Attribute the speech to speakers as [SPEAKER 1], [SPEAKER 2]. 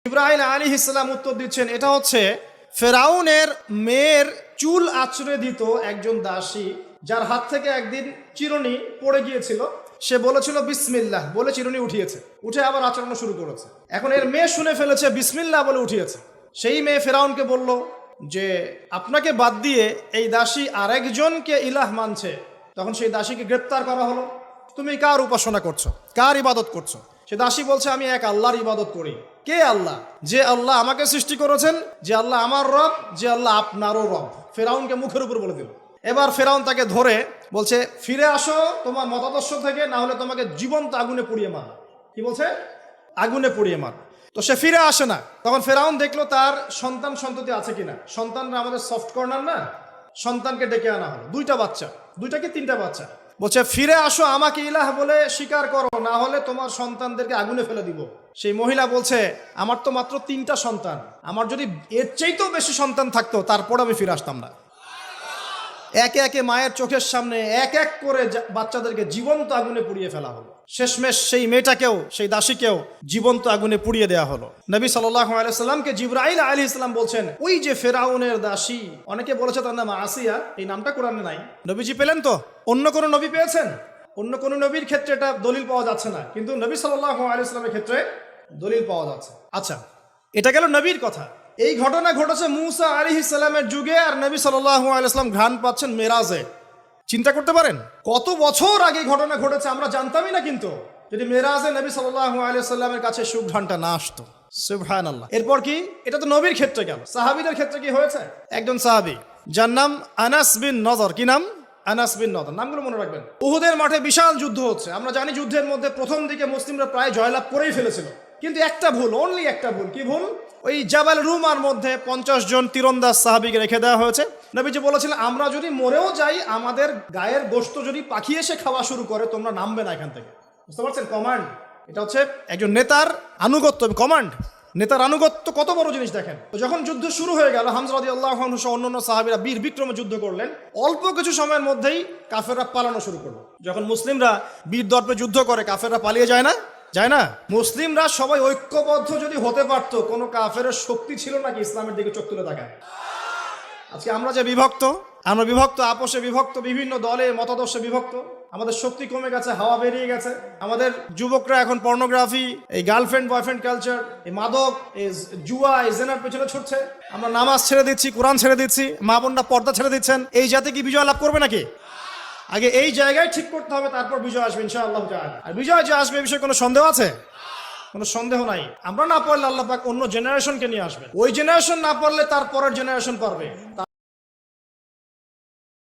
[SPEAKER 1] ইব্রাহিম আলাইহিস সালাম উত্তর দিচ্ছেন, এটা হচ্ছে ফেরাউনের মেয়ের চুল আঁচড়ে দিত একজন দাসী, যার হাত থেকে একদিন চিরুনি পড়ে গিয়েছিল। সে বলেছিল বিসমিল্লাহ বলে চিরুনি উঠিয়েছে, উঠে আবার আচরণ শুরু করেছে। এখন এর মেয়ে শুনে ফেলেছে বিসমিল্লাহ বলে উঠিয়েছে। সেই মেয়ে ফেরাউনকে বলল যে আপনাকে বাদ দিয়ে এই দাসী আরেকজনকে ইলাহ মানছে। তখন সেই দাসীকে গ্রেপ্তার করা হলো। তুমি কার উপাসনা করছো, কার ইবাদত করছো? সে দাসী বলছে আমি এক আল্লাহর ইবাদত করি। কে আল্লাহ? যে আল্লাহ আমাকে সৃষ্টি করেছেন, যে আল্লাহ আমার রব, যে আল্লাহ আপনারও রব। ফেরাউনকে মুখের উপর বলে দিল। এবার ফেরাউন তাকে ধরে বলছে ফিরে আসো তোমার মতাদর্শ থেকে, না হলে তোমাকে জীবন্ত আগুনে পুড়িয়ে মার। কি বলছে? আগুনে পুড়িয়ে মার। তো সে ফিরে আসে না। তখন ফেরাউন দেখলো তার সন্তান সন্ততি আছে কিনা। সন্তানরা আমাদের সফট কর্নার না, সন্তানকে ডেকে আনা হলো। দুইটা বাচ্চা, দুইটা কি তিনটা বাচ্চা। বলছে ফিরে আসো, আমাকে ইলাহ বলে স্বীকার করো, না হলে তোমার সন্তানদেরকে আগুনে ফেলে দিব। সেই মহিলা বলছে আমার তো মাত্র 3টা সন্তান, আমার যদি এর চাইতেও বেশি সন্তান থাকতো তারপর আমি ফিরে আসতাম না। একে একে মায়ের চোখের সামনে এক এক করে বাচ্চাদেরকে জীবন্ত আগুনে পুড়িয়ে ফেলা হলো। শেষমেশ সেই মেয়েটাকেও, সেই দাসীকেও জীবন্ত আগুনে পুড়িয়ে দেওয়া হলো। নবী সাল্লাল্লাহু আলাইহি সাল্লামকে জিবরাইল আলাইহিস সালাম বলছেন ওই যে ফেরাউনের দাসী, অনেকে বলেছে তার নাম আসিয়া, এই নামটা কোরআনে নাই। নবীজি পেলেন তো? অন্য কোনো নবী পেয়েছেন? অন্য কোনো নবীর ক্ষেত্রে এটা দলিল পাওয়া যাচ্ছে না, কিন্তু নবী সাল্লাল্লাহু আলাইহি সাল্লামের ক্ষেত্রে দলিল পাওয়া যাচ্ছে। আচ্ছা, এটা গেল নবীর কথা। এই ঘটনা ঘটেছে মূসা আলাইহিস সালামের যুগে, আর নবী সাল্লাল্লাহু আলাইহি সাল্লাম ঘ্রাণ পাচ্ছেন মেরাজে। চিন্তা করতে পারেন কত বছর আগে ঘটনা ঘটেছে, আমরা জানতামই না। কিন্তু যদি মেরাজে নবী সাল্লাল্লাহু আলাইহি সাল্লামের কাছে সুঘ্রাণটা না আসতো। সুবহানাল্লাহ। এরপর কি? এটা তো নবীর ক্ষেত্রে গেল। সাহাবীদের ক্ষেত্রে কি হয়েছে? একজন সাহাবী যার নাম আনাস বিন নজর। কি নাম? আনাস বিন নজর। নামগুলো মনে রাখবেন। উহুদের মাঠে বিশাল যুদ্ধ হচ্ছে। আমরা জানি যুদ্ধের মধ্যে প্রথম দিকে মুসলিমরা প্রায় জয়লাভ করেই ফেলেছিল, কিন্তু একটা ভুল, অনলি একটা ভুল। কি ভুল? ওই জাবাল রুমার মধ্যে 50 জন তীরন্দাজ সাহাবীকে রেখে দেওয়া হয়েছে। নবীজি বলেছিলেন আমরা যদি মরেও যাই, আমাদের গায়ের গোশত যদি পাখি এসে খাওয়া শুরু করে, তোমরা নামবে না এখান থেকে। বুঝতে পারছেন? কমান্ড। এটা হচ্ছে একজন নেতার আনুগত্য। কমান্ড, নেতার আনুগত্য কত বড় জিনিস দেখেন। তো যখন যুদ্ধ শুরু হয়ে গেল, হামজা রাদিয়াল্লাহু আনহু সহ অন্যান্য সাহাবীরা বীর বিক্রমে যুদ্ধ করলেন। অল্প কিছু সময়ের মধ্যেই কাফেররা পালানো শুরু করলো। যখন মুসলিমরা বীর দর্পে যুদ্ধ করে, কাফেররা পালিয়ে যায় না? যায় না? মুসলিমরা সবাই ঐক্যবদ্ধ যদি হতে পারতো, কোনো কাফেরের শক্তি ছিল নাকি ইসলামের দিকে চোখ তুলে তাকায়? আজকে আমরা যে বিভক্ত, আমরা বিভক্ত, আপোষে বিভক্ত, বিভিন্ন দলে মতাদর্শে বিভক্ত। আমাদের শক্তি কমে গেছে, হাওয়া বেরিয়ে গেছে। আমাদের যুবকরা এখন পর্নোগ্রাফি, এই গার্লফ্রেন্ড বয়ফ্রেন্ড কালচার, এই মাদক, এই জুয়া, এই জেনার পেছনে ছুটছে। আমরা নামাজ ছেড়ে দিচ্ছি, কোরআন ছেড়ে দিচ্ছি, মা বোনরা পর্দা ছেড়ে দিচ্ছেন। এই জাতি কি বিজয় লাভ করবে নাকি? আগে এই জায়গায় ঠিক করতে হবে, তারপর বিজয় আসবে ইনশাআল্লাহ তাআলা। আর বিজয় যে আসবে, এই বিষয়ে কোনো সন্দেহ আছে? কোনো সন্দেহ নাই। আমরা না পারলে আল্লাহ পাক অন্য জেনারেশনকে নিয়ে আসবেন। ওই জেনারেশন না পারলে তার পরের জেনারেশন পারবে।